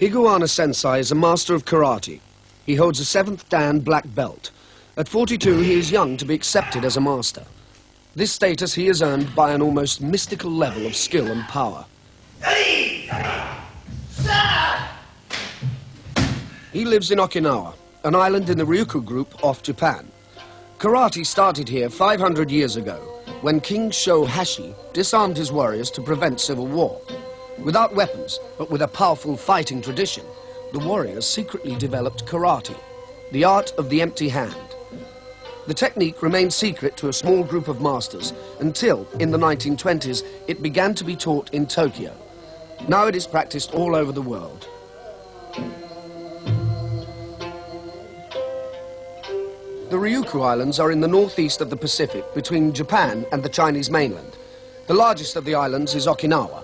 Iguana Sensei is a master of karate. He holds a 7th Dan black belt. At 42, he is young to be accepted as a master. This status he has earned by an almost mystical level of skill and power. He lives in Okinawa, an island in the Ryukyu group off Japan. Karate started here 500 years ago, when King Shohashi disarmed his warriors to prevent civil war. Without weapons, but with a powerful fighting tradition, the warriors secretly developed karate, the art of the empty hand. The technique remained secret to a small group of masters until, in the 1920s, it began to be taught in Tokyo. Now it is practiced all over the world. The Ryukyu Islands are in the northeast of the Pacific, between Japan and the Chinese mainland. The largest of the islands is Okinawa.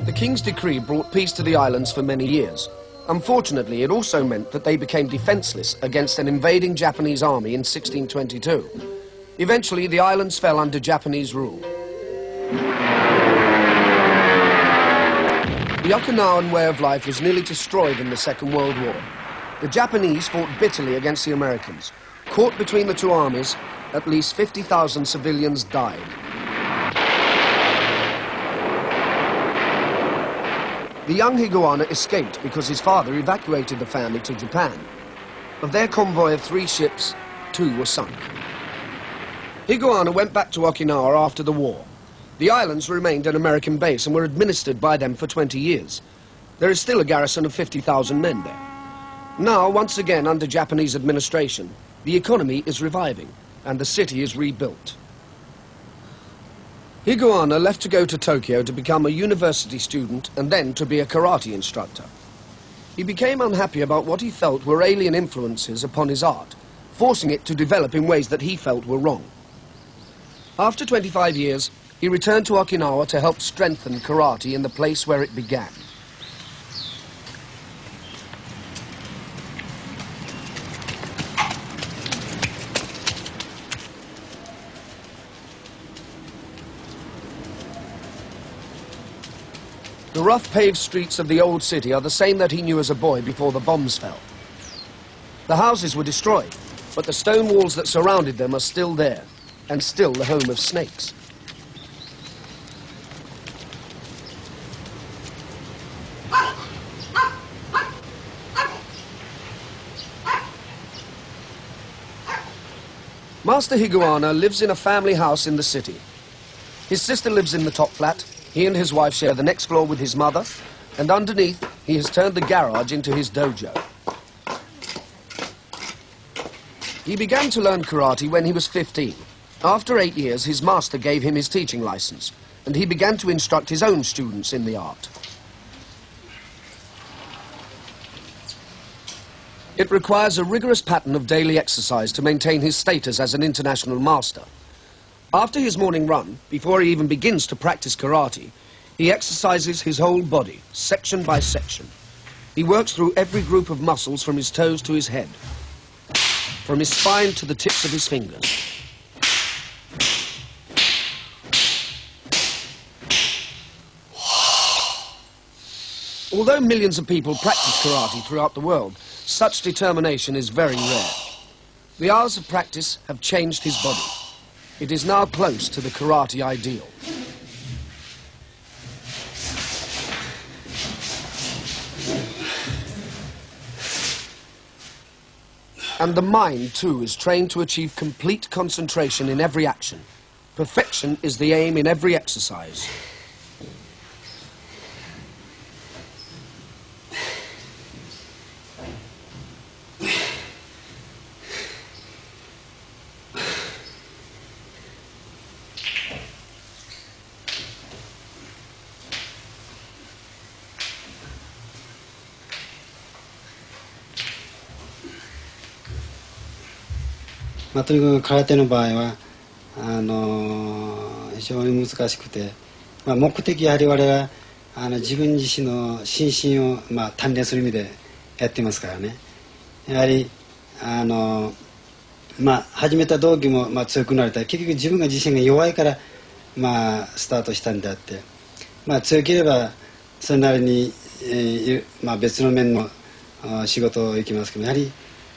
The King's decree brought peace to the islands for many years. Unfortunately, it also meant that they became defenseless against an invading Japanese army in 1622. Eventually, the islands fell under Japanese rule. The Okinawan way of life was nearly destroyed in the Second World War. The Japanese fought bitterly against the Americans. Caught between the two armies, at least 50,000 civilians died. The young Higuana escaped because his father evacuated the family to Japan. Of their convoy of 3 ships, 2 were sunk. Higuana went back to Okinawa after the war. The islands remained an American base and were administered by them for 20 years. There is still a garrison of 50,000 men there. Now, once again under Japanese administration, the economy is reviving and the city is rebuilt. Higuana left to go to Tokyo to become a university student and then to be a karate instructor. He became unhappy about what he felt were alien influences upon his art, forcing it to develop in ways that he felt were wrong. After 25 years, he returned to Okinawa to help strengthen karate in the place where it began. The rough paved streets of the old city are the same that he knew as a boy before the bombs fell. The houses were destroyed, but the stone walls that surrounded them are still there, and still the home of snakes. Master Higuana lives in a family house in the city. His sister lives in the top flat. He and his wife share the next floor with his mother, and underneath, he has turned the garage into his dojo. He began to learn karate when he was 15. After 8 years, his master gave him his teaching license, and he began to instruct his own students in the art. It requires a rigorous pattern of daily exercise to maintain his status as an international master. After his morning run, before he even begins to practice karate, he exercises his whole body, section by section. He works through every group of muscles from his toes to his head, from his spine to the tips of his fingers. Although millions of people practice karate throughout the world, such determination is very rare. The hours of practice have changed his body. It is now close to the karate ideal. And the mind, too, is trained to achieve complete concentration in every action. Perfection is the aim in every exercise.とにかく空手の場合は非常に難しくて、目的やはり我々は自分自身の心身を鍛錬する意味でやってますからね。やはり始めた動機も強くなれたら結局自分が自身が弱いからスタートしたんであって、まあ、強ければそれなりに、まあ、別の面の仕事を行きますけど、やはり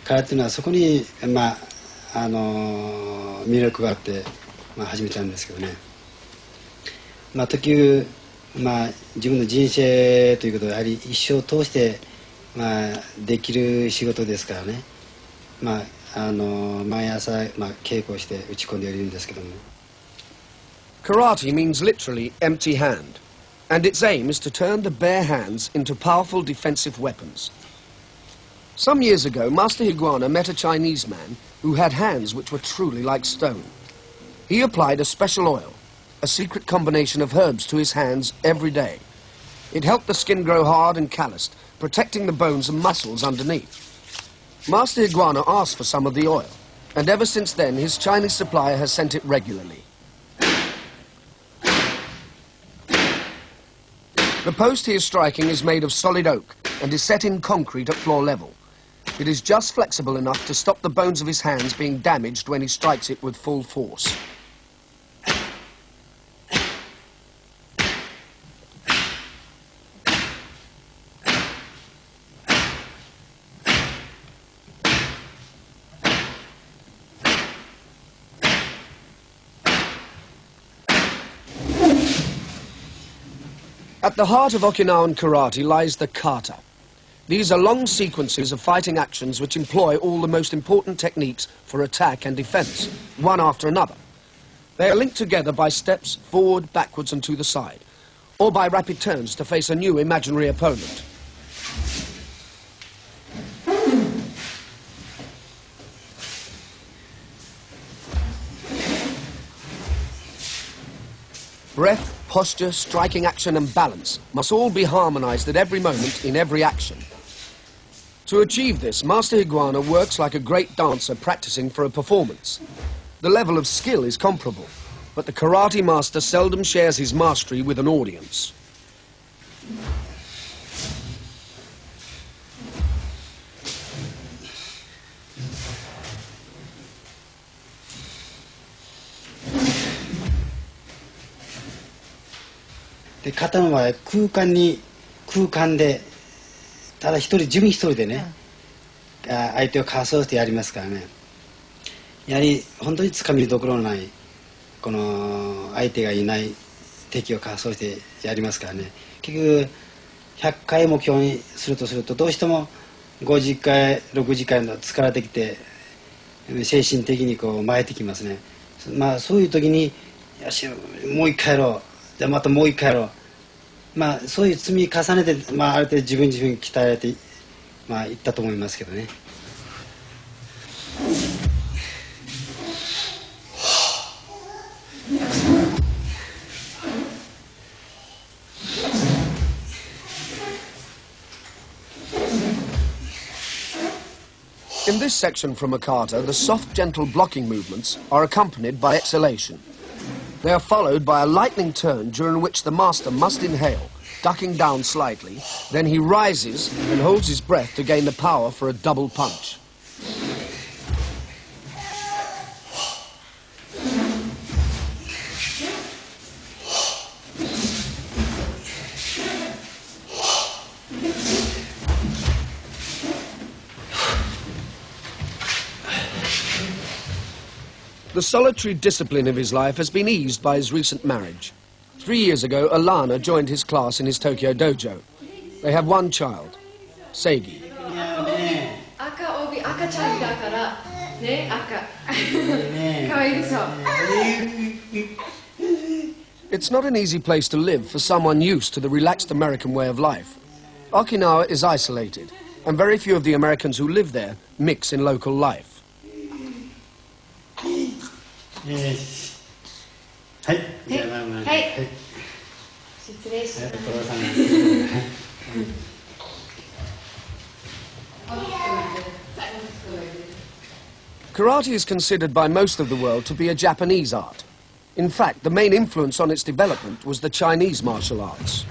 空手というのはそこに、まあ魅力があって、まあ、始めたんですけどね。まあ、時々、まあ、自分の人生ということはやはり一生を通して、まあ、できる仕事ですからね。まあ、毎朝、まあ、稽古して打ち込んでいるんですけども。Karate means literally empty hand, and its aim is to turn the bare hands into powerful defensive weapons. Some years ago, Master Higuana met a Chinese man who had hands which were truly like stone. He applied a special oil, a secret combination of herbs, to his hands every day. It helped the skin grow hard and calloused, protecting the bones and muscles underneath. Master Higuana asked for some of the oil, and ever since then his Chinese supplier has sent it regularly. The post he is striking is made of solid oak and is set in concrete at floor level. It is just flexible enough to stop the bones of his hands being damaged when he strikes it with full force. At the heart of Okinawan karate lies the kata. These are long sequences of fighting actions which employ all the most important techniques for attack and defense, one after another. They are linked together by steps forward, backwards and to the side, or by rapid turns to face a new imaginary opponent. Breath, posture, striking action and balance must all be harmonized at every moment in every action. To achieve this, Master Higuana works like a great dancer practicing for a performance. The level of skill is comparable, but the karate master seldom shares his mastery with an audience. De 型の場合空間でただ自分一人でね、相手をかわそうしてやりますからね。やはり本当につかみどころのないこの相手がいない敵をかわそうしてやりますからね。結局100回目標にするとどうしても50回60回の疲れてきて精神的にこう巻いてきますね。まあそういう時によしもう一回やろう、じゃあまたもう一回やろう、まあそういう積み重ねて、まあ、ある程度自分鍛えられて、まあ、いったと思いますけどね。In this section from a kata, the soft, gentle blocking movements are accompanied by exhalation. They are followed by a lightning turn during which the master must inhale, ducking down slightly, then he rises and holds his breath to gain the power for a double punch. The solitary discipline of his life has been eased by his recent marriage. 3 years ago, Alana joined his class in his Tokyo dojo. They have one child, Seigi. It's not an easy place to live for someone used to the relaxed American way of life. Okinawa is isolated, and very few of the Americans who live there mix in local life. はい。はい。失礼します。Karate is considered by most of the world to be a Japanese art. In fact, the main influence on its development was the Chinese martial arts.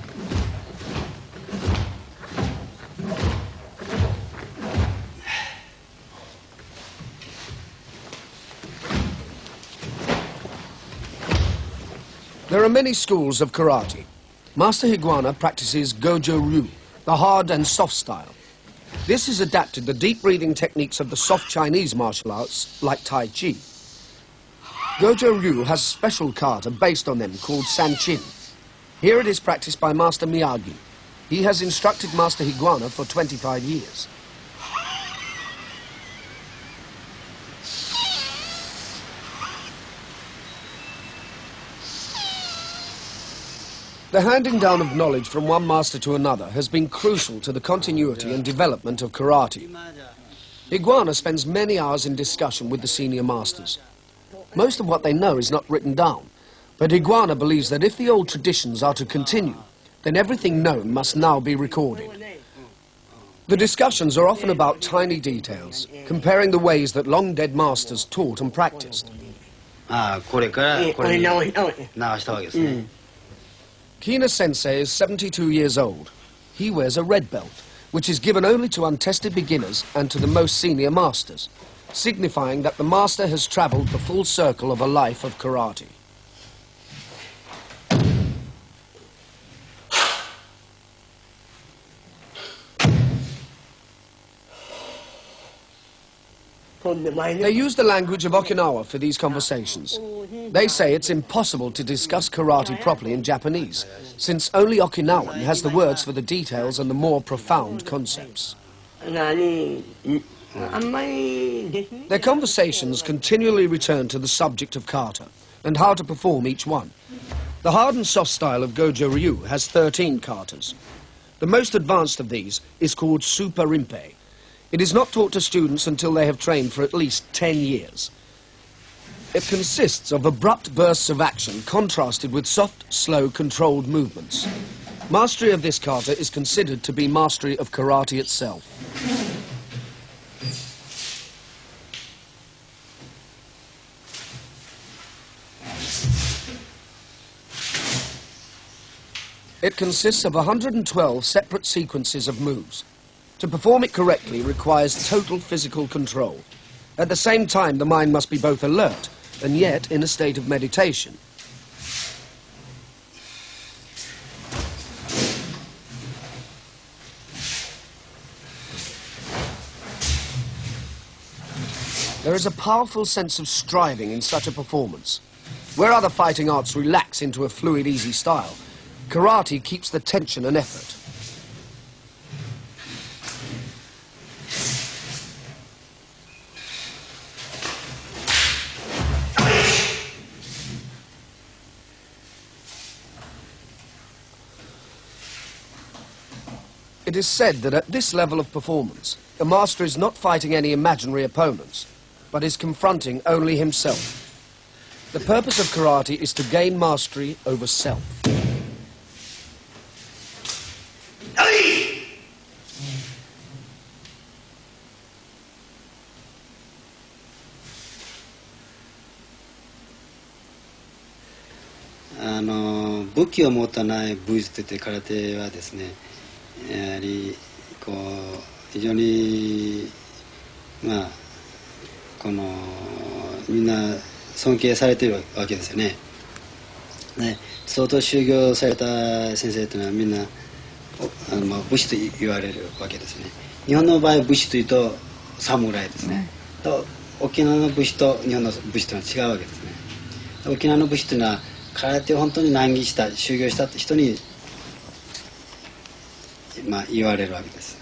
There are many schools of karate. Master Higuana practices Gojo Ryu, the hard and soft style. This has adapted the deep breathing techniques of the soft Chinese martial arts, like Tai Chi. Gojo Ryu has a special kata based on them called Sanchin. Here it is practiced by Master Miyagi. He has instructed Master Higuana for 25 years. The handing down of knowledge from one master to another has been crucial to the continuity and development of karate. Higuana spends many hours in discussion with the senior masters. Most of what they know is not written down, but Higuana believes that if the old traditions are to continue, then everything known must now be recorded. The discussions are often about tiny details, comparing the ways that long-dead masters taught and practiced. Kina Sensei is 72 years old. He wears a red belt, which is given only to untested beginners and to the most senior masters, signifying that the master has traveled the full circle of a life of karate. They use the language of Okinawa for these conversations. They say it's impossible to discuss karate properly in Japanese, since only Okinawan has the words for the details and the more profound concepts. Their conversations continually return to the subject of kata and how to perform each one. The hard and soft style of Gojo Ryu has 13 katas. The most advanced of these is called Super Rinpei. It is not taught to students until they have trained for at least 10 years. It consists of abrupt bursts of action contrasted with soft, slow, controlled movements. Mastery of this kata is considered to be mastery of karate itself. It consists of 112 separate sequences of moves. To perform it correctly requires total physical control. At the same time, the mind must be both alert and yet in a state of meditation. There is a powerful sense of striving in such a performance. Where other fighting arts relax into a fluid, easy style, karate keeps the tension and effort. It is said that at this level of performance, the master is not fighting any imaginary opponents, but is confronting only himself. The purpose of karate is to gain mastery over self.武器を持たない武術といって空手はですね、やはりこう非常にこのみんな尊敬されているわけですよね。相当修行された先生というのはみんな武士と言われるわけですね。日本の場合武士というと侍ですね。と沖縄の武士と日本の武士というのは違うわけですね。沖縄の武士というのは空手を本当に難儀した修行した人に言われるわけです。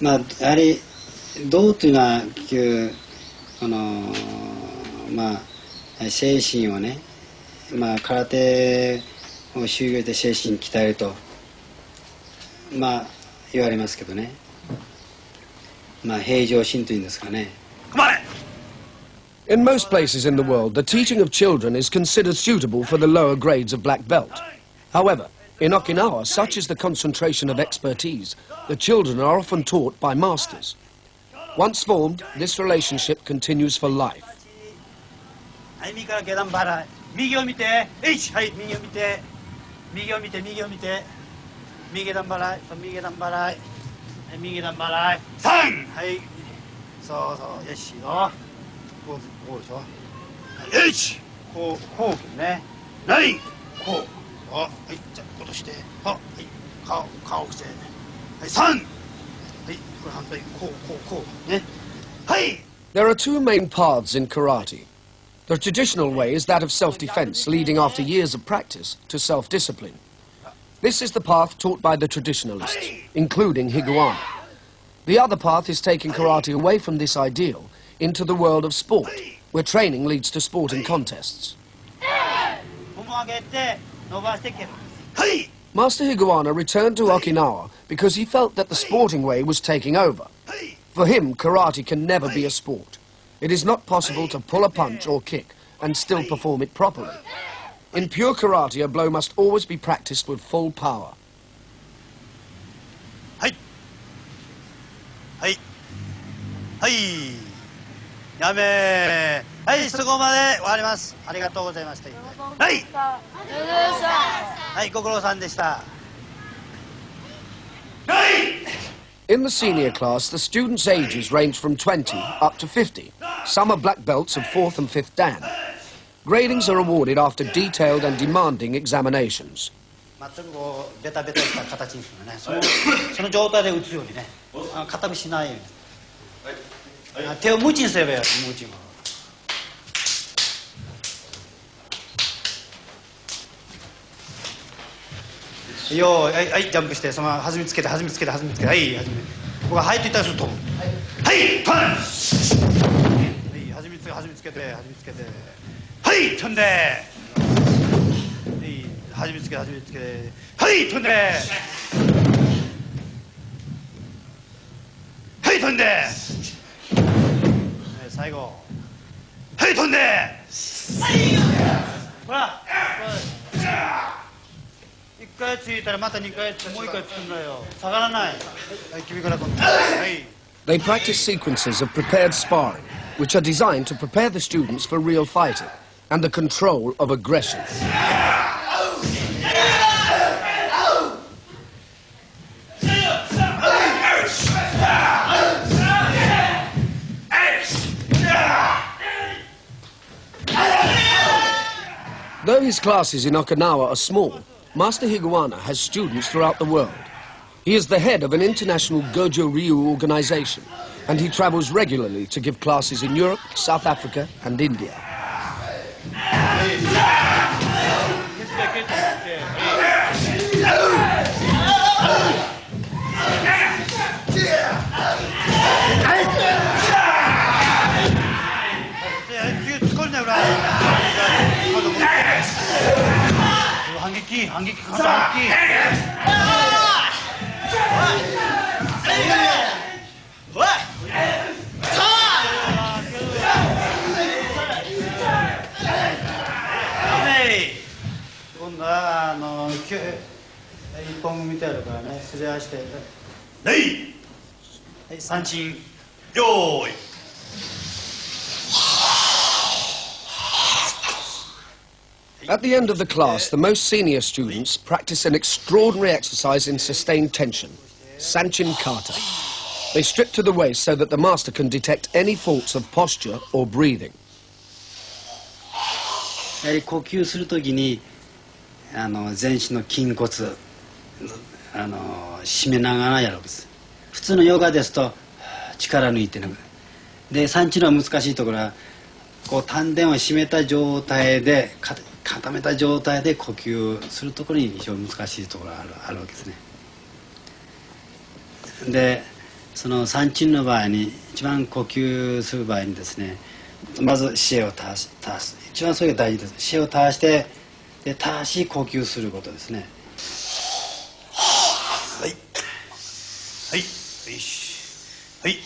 やはり道というのは結局この精神をね、空手を修行で精神鍛えると言われますけどね、平常心というんですかね。In most places in the world, the teaching of children is considered suitable for the lower grades of black belt. However, in Okinawa, such is the concentration of expertise, the children are often taught by masters. Once formed, this relationship continues for life. はい、じゃあ落として、はい、顔を伏せ、はい、3、はい、これ反対、こう、ね、はい。There are two main paths in karate. The traditional way is that of self-defense, leading after years of practice to self-discipline. This is the path taught by the traditionalists, including Higuana. The other path is taking karate away from this ideal into the world of sport, where training leads to sporting contests. Master Higuana returned to Okinawa because he felt that the sporting way was taking over. For him, karate can never be a sport. It is not possible to pull a punch or kick and still perform it properly. In pure karate, a blow must always be practiced with full power. はい、やめー。はい、そこまで終わります。ありがとうございました。はい、はい、ご苦労さんでした。はい。 In the senior class, the students' ages range from 20 up to 50. Some are black belts of 4th and 5th Dan. Gradings are awarded after detailed and demanding examinations. 全くこうベタベタした形にするね。その状態で打つようにね。片身しないように。手を無知にすればいいよ、無知に。よーい、はい、ジャンプして、そのまま弾みつけて、はい、弾み。僕がはいと言ったらすると飛ぶ。はい、パン。はい、弾みつけて、はい、飛んで。はい、弾みつけて、はい、飛んで。はい、飛んで。最後。はい、飛んで。ほら。一回ついたらまた2回ついてもう1回つくんだよ。下がらない。はい、君から今度。はい。 They practice sequences of prepared sparring, which are designed to prepare the students for real fighting and the control of aggression. Though his classes in Okinawa are small, Master Higuana has students throughout the world. He is the head of an international Gojo Ryu organization, and he travels regularly to give classes in Europe, South Africa, and India. At the end of the class, the most senior students practice an extraordinary exercise in sustained tension, Sanchin Kata. They strip to the waist so that the master can detect any faults of posture or breathing. やはり呼吸するときに全身の筋骨締めながらやるわけです。普通のヨガですと力抜いてね。でサンチの難しいところはこう丹田を締めた状態で固めた状態で呼吸するところに非常に難しいところがあるわけですね。でそのサンチンの場合に一番呼吸する場合にですね、まず視野を垂らす一番それが大事です。視野を垂らしてで正しい呼吸することですね。はいはいはいはい。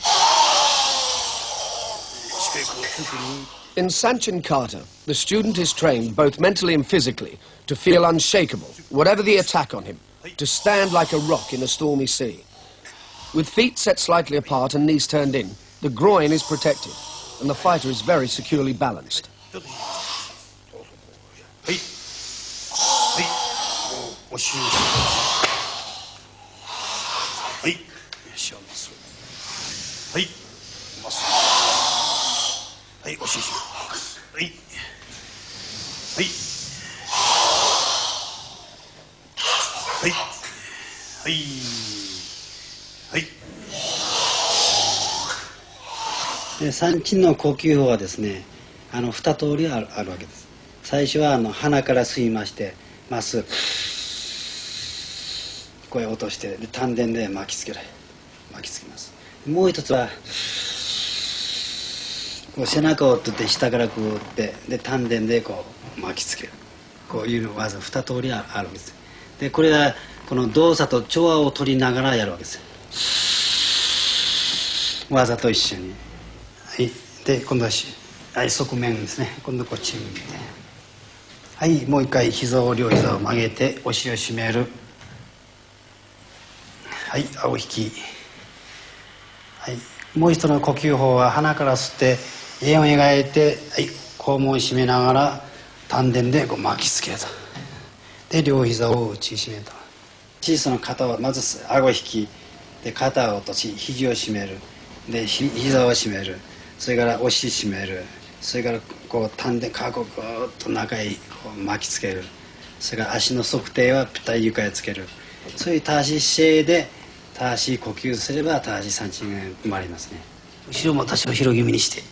In Sanchin Kata, the student is trained both mentally and physically to feel unshakable, whatever the attack on him, to stand like a rock in a stormy sea. With feet set slightly apart and knees turned in, the groin is protected, and the fighter is very securely balanced. はいはいで三鎮の呼吸法はですね二通りあるわけです。最初は鼻から吸いましてまっすぐ声を落としてで丹田で巻きつけます。もう一つはこう背中を取って下からこう打ってで丹田でこう巻きつけるこういう技二通りあるわけです。でこれがこの動作と調和を取りながらやるわけです。技と一緒に。はい、で今度は側面ですね。今度こっち向いてはいもう一回両膝を曲げてお尻を締める。はい青引き。はいもう一度の呼吸法は鼻から吸って円を描いてはい肛門を締めながら丹田でこう巻きつけると。で両膝を内締めた。小さな肩をまず顎引きで肩を落とし肘を締めるで膝を締めるそれからお尻締めるそれからこう丹田顔をぐーっと中へこう巻きつけるそれから足の側底はぴったり床へつけるそういう正しい姿勢で正しい呼吸すれば正しい三鎮が生まれますね。後ろも多少広気味にして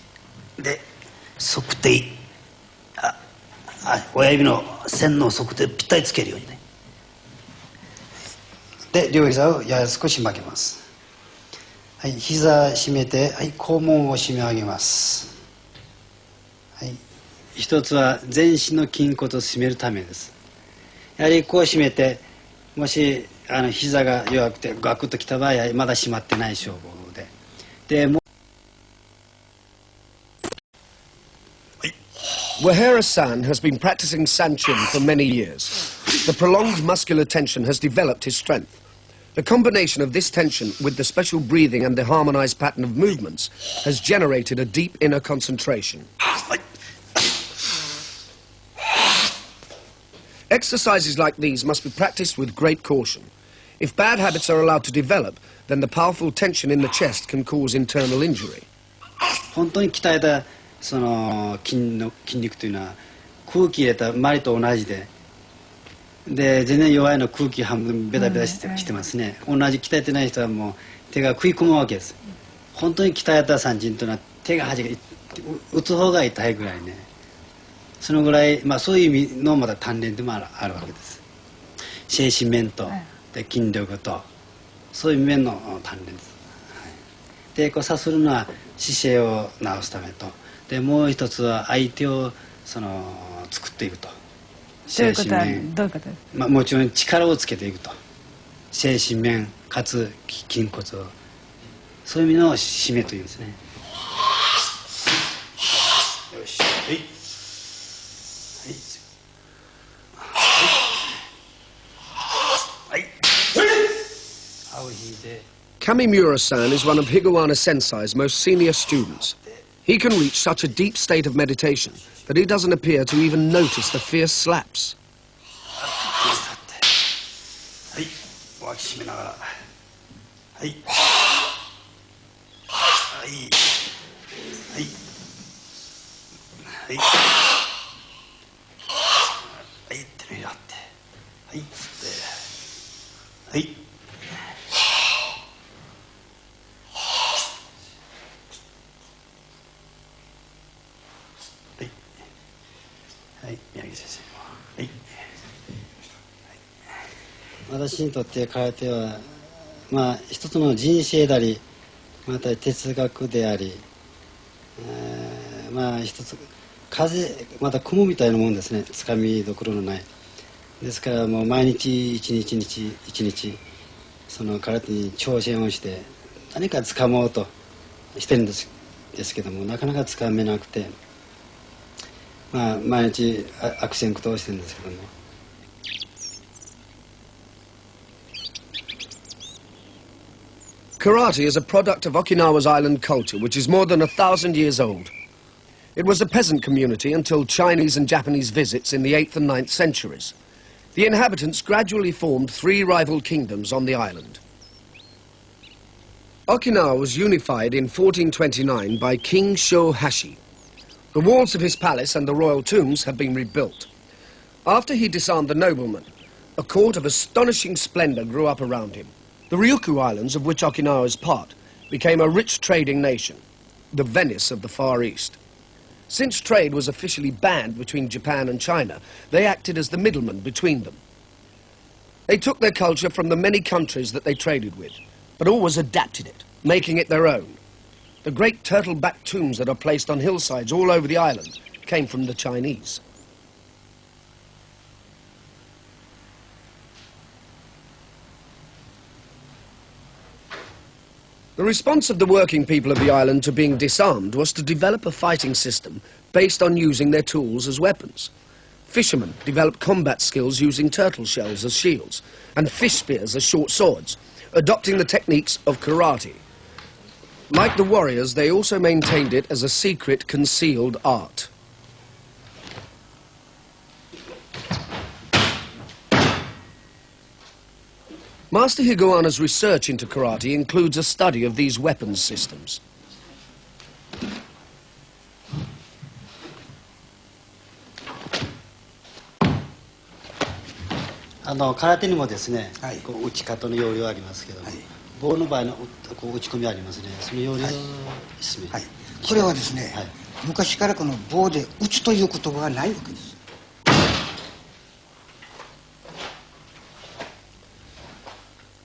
で側底親指の線の側底ぴったりつけるようにね。で両膝をやや少し曲げます。はい膝締めてはい肛門を締め上げます。はい一つは全身の筋骨を締めるためです。やはりこう締めてもし膝が弱くてガクッときた場合はまだ締まってない証拠でもうWahera-san has been practicing Sanchin for many years. The prolonged muscular tension has developed his strength. The combination of this tension with the special breathing and the harmonized pattern of movements has generated a deep inner concentration. Exercises like these must be practiced with great caution. If bad habits are allowed to develop, then the powerful tension in the chest can cause internal injury. 本当に鍛えたその筋肉というのは空気入れた周りと同じで全然弱いの空気半分ベタベタしてますね。同じ鍛えてない人はもう手が食い込むわけです。本当に鍛えた三鎮というのは手が打つ方が痛いぐらいねそのぐらい、そういう意味のまた鍛錬でもあるわけです。精神面とで筋力とそういう面の鍛錬です。でこうさするのは姿勢を直すためとでもう一つは相手を作っていくと精神面どういうことですか？もちろん力をつけていくと精神面かつ筋骨をそういう意味の締めというんですね。よしはいはいはい青引いて Kamimura-san is one of Higuana Sensei's most senior students. He can reach such a deep state of meditation that he doesn't appear to even notice the fierce slaps. はい脇締めながらはいはいはいはいはい手のひらってはいはいはい宮城先生はい私にとって空手は一つの人生でありまた哲学であり一つ風また雲みたいなもんですね。つかみどころのないですからもう毎日一日その空手に挑戦をして何かつかもうとしてるんですけどもなかなかつかめなくて毎日悪戦苦闘してるんですけどもKarate is a product of Okinawa's island culture, which is more than 1,000 years old. It was a peasant community until Chinese and Japanese visits in the 8th and 9th centuries. The inhabitants gradually formed 3 rival kingdoms on the island. Okinawa was unified in 1429 by King Shohashi. The walls of his palace and the royal tombs have been rebuilt. After he disarmed the noblemen, A court of astonishing splendor grew up around him. The Ryukyu Islands, of which Okinawa is part, became a rich trading nation, the Venice of the Far East. Since trade was officially banned between Japan and China, they acted as the middleman between them. They took their culture from the many countries that they traded with, but always adapted it, making it their own. The great turtle-back tombs that are placed on hillsides all over the island came from the Chinese. The response of the working people of the island to being disarmed was to develop a fighting system based on using their tools as weapons. Fishermen developed combat skills using turtle shells as shields and fish spears as short swords, adopting the techniques of karate. Like the warriors, they also maintained it as a secret, concealed art. Master Higuana's research into karate includes a study of these weapons systems. 空手にもですね、こう打ち方の要領ありますけども、棒の場合のこう打ち込みありますね。その要領ですね。これはですね、昔からこの棒で打つという言葉がないわけです。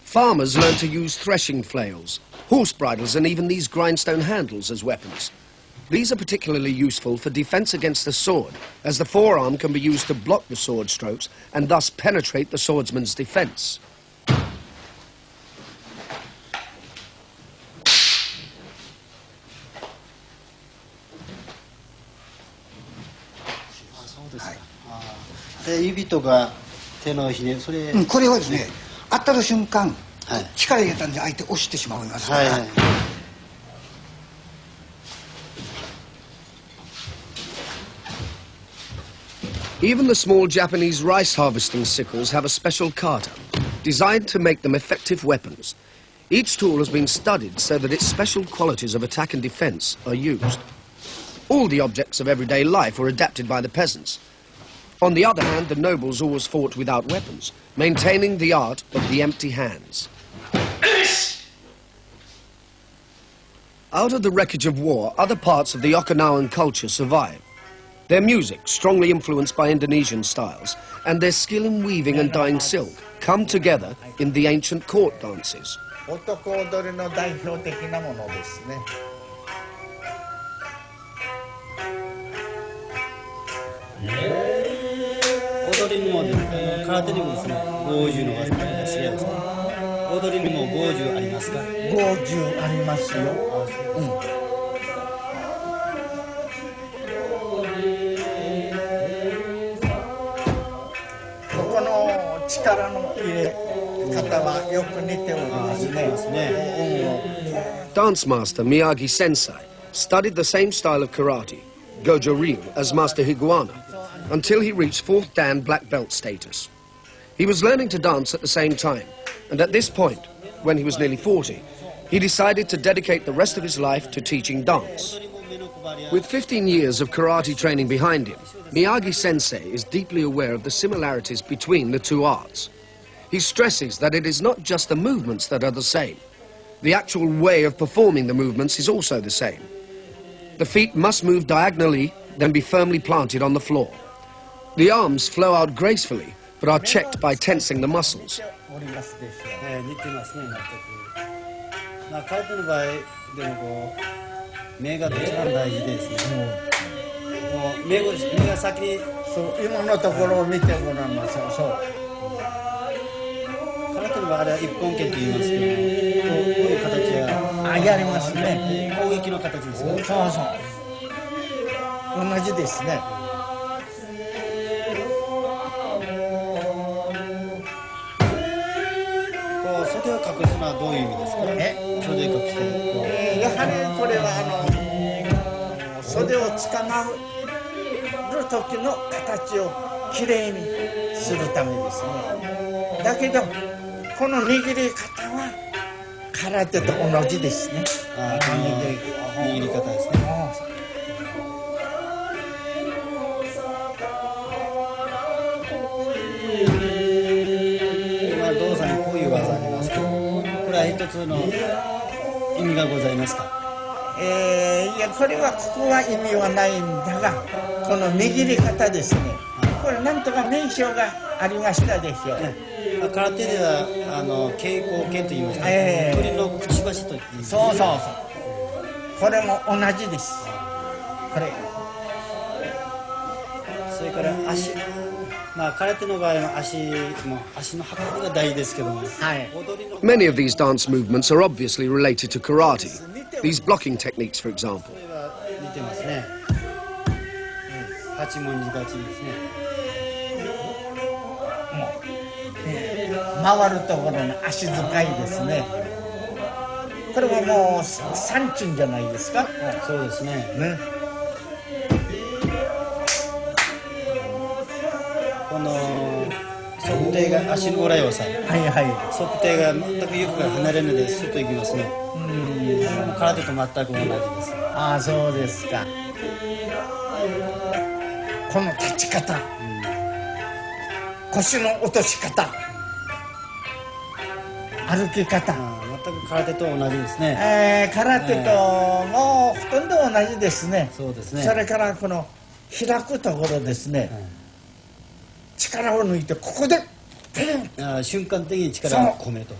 Farmers learned to use threshing flails, horse bridles, and even these grindstone handles as weapons. These are particularly useful for defense against the sword, as the forearm can be used to block the sword strokes and thus penetrate the swordsman's defense. Mm, これはですね、当たる瞬間、力入れたんで相手押してしまいますから。 Even the small Japanese rice harvesting sickles have a special kata, designed to make them effective weapons. Each tool has been studied so that its special qualities of attack and defense are used. All the objects of everyday life were adapted by the peasants. On the other hand, the nobles always fought without weapons, maintaining the art of the empty hands. Out of the wreckage of war, other parts of the Okinawan culture survive. Their music, strongly influenced by Indonesian styles, and their skill in weaving and dyeing silk come together in the ancient court dances. 男踊りの代表的なものですね。踊りにも空手にもですね、棒銃のが違いますね。踊りにも棒銃ありますか？棒銃ありますよ。この力の入れ方はよく似ておりますね。Dance master Miyagi Sensei studied the same style of karate, Gojo Ryu, as Master Higuana, until he reached 4th Dan black belt status. He was learning to dance at the same time, and at this point, when he was nearly 40, he decided to dedicate the rest of his life to teaching dance. With 15 years of karate training behind him, Miyagi Sensei is deeply aware of the similarities between the two arts. He stresses that it is not just the movements that are the same. The actual way of performing the movements is also the same. The feet must move diagonally, then be firmly planted on the floor. The arms flow out gracefully, but are checked by tensing the muscles. 目が一番大事ですね。もう目が先にそう今のところを見てごらんなさい。そう。空手の場合あれは一本剣と言いますけども、こういう形はやりますね。攻撃の形ですか？そうそう。同じですね。こう袖を隠すのはどういう意味ですか？袖を隠して。やはりこれは袖をつかまる時の形をきれいにするためですね。だけどこの握り方は空手と同じですね。握り方ですね。つの意味がございますか？いやこれはここは意味はないんだが、この握り方ですね、これなんとか名称がありましたでしょう。空手では稽古剣と言いますか、鳥のくちばしと言います。そうそうそう、これも同じです。これそれから足、空手の場合は足の運びが大事ですけども、Many of these dance movements are obviously related to karate. These blocking techniques, for example. これは似てますね。八文字立ちですね。回るところの足使いですね。これももう三鎮じゃないですか。そうですね。この測定が足の裏要塞、測定が全く床が離れるのでスッといきますね。空手と全く同じです。ああ、そうですか。この立ち方、腰の落とし方、歩き方、全く空手と同じですね。空手ともうほとんど同じですね。そうですね。それからこの開くところですね、力を抜いてここで瞬間的に力を込めると。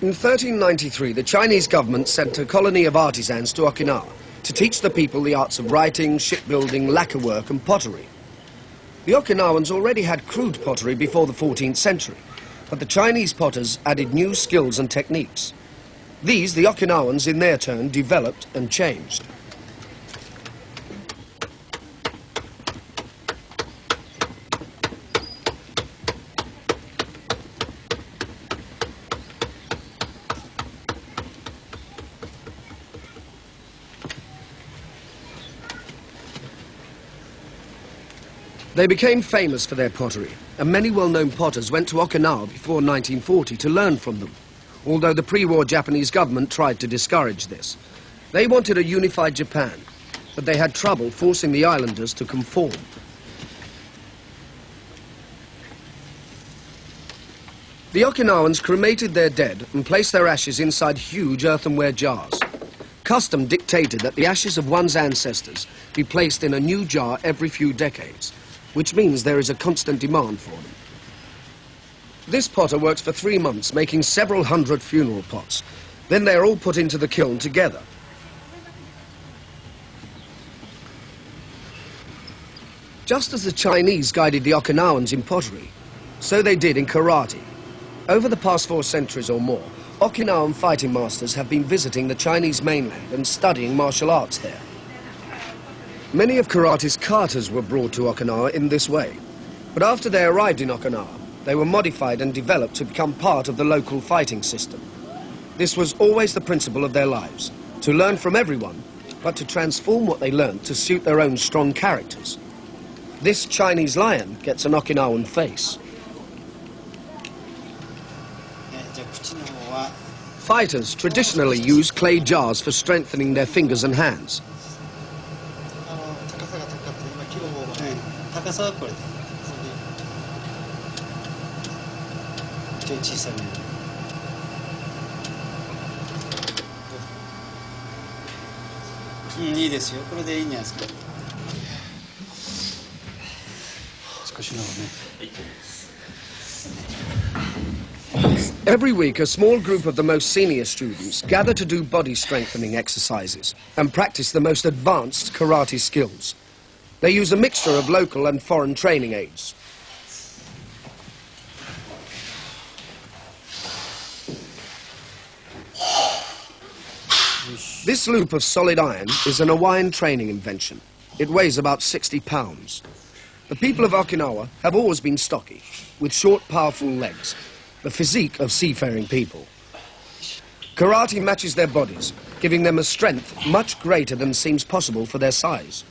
In 1393, the Chinese government sent a colony of artisans to Okinawa to teach the people the arts of writing, shipbuilding, lacquer work and pottery. The Okinawans already had crude pottery before the 14th century, but the Chinese potters added new skills and techniques. These the Okinawans in their turn developed and changed. They became famous for their pottery, and many well-known potters went to Okinawa before 1940 to learn from them, although the pre-war Japanese government tried to discourage this. They wanted a unified Japan, but they had trouble forcing the islanders to conform. The Okinawans cremated their dead and placed their ashes inside huge earthenware jars. Custom dictated that the ashes of one's ancestors be placed in a new jar every few decades, which means there is a constant demand for them. This potter works for 3 months, making several hundred funeral pots. Then they are all put into the kiln together. Just as the Chinese guided the Okinawans in pottery, so they did in karate. Over the past 4 centuries or more, Okinawan fighting masters have been visiting the Chinese mainland and studying martial arts there. Many of karate's katas were brought to Okinawa in this way, but after they arrived in Okinawa, they were modified and developed to become part of the local fighting system. This was always the principle of their lives, to learn from everyone, but to transform what they learned to suit their own strong characters. This Chinese lion gets an Okinawan face. Fighters traditionally use clay jars for strengthening their fingers and hands. Every week, a small group of the most senior students gather to do body strengthening exercises and practice the most advanced karate skills. They use a mixture of local and foreign training aids. This loop of solid iron is an Hawaiian training invention. It weighs about 60 pounds. The people of Okinawa have always been stocky, with short, powerful legs, the physique of seafaring people. Karate matches their bodies, giving them a strength much greater than seems possible for their size.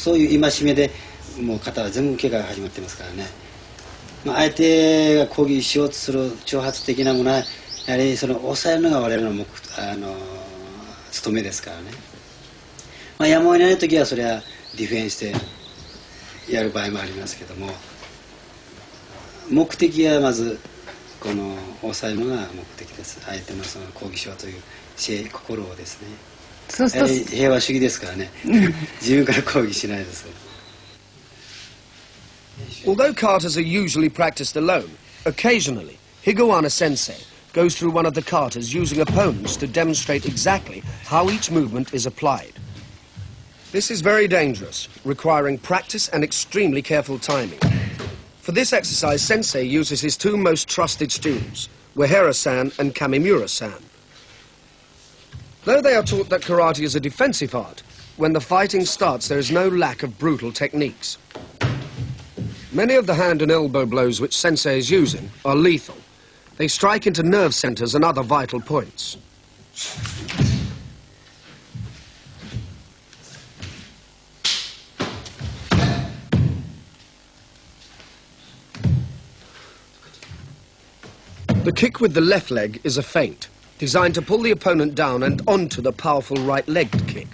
そういう戒めでもう肩は全部怪我が始まってますからね、相手が攻撃しようとする挑発的なものはやはりその抑えるのが我々の務めですからね、やむを得ない時はそれはディフェンスでやる場合もありますけども、目的はまずこの抑えるのが目的です。相手のその攻撃しようという心をですね。そうすると平和主義ですからね自分から攻撃しないです。 Although katas are usually practiced alone, occasionally Higowana Sensei goes through one of the katas using opponents to demonstrate exactly how each movement is applied. This is very dangerous, requiring practice and extremely careful timing. For this exercise, Sensei uses his two most trusted students, Uehara-san and Kamimura-san. Though they are taught that karate is a defensive art, when the fighting starts there is no lack of brutal techniques. Many of the hand and elbow blows which Sensei is using are lethal. They strike into nerve centers and other vital points. The kick with the left leg is a feint, designed to pull the opponent down and onto the powerful right-legged kick.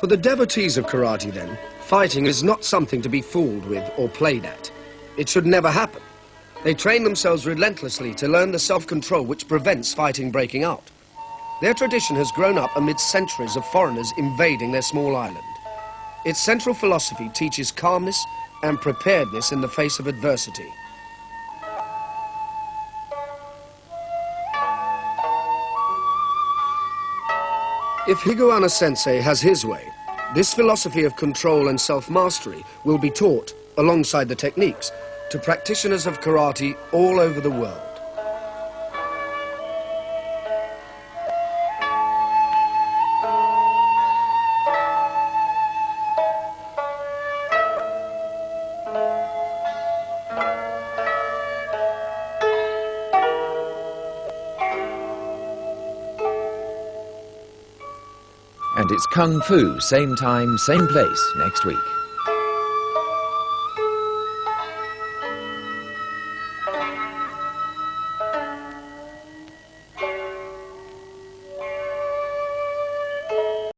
For the devotees of karate, then, fighting is not something to be fooled with or played at. It should never happen. They train themselves relentlessly to learn the self-control which prevents fighting breaking out. Their tradition has grown up amid centuries of foreigners invading their small island. Its central philosophy teaches calmness and preparedness in the face of adversity. If Higowana Sensei has his way, this philosophy of control and self-mastery will be taught, alongside the techniques, to practitioners of karate all over the world. And it's Kung Fu, same time, same place, next week.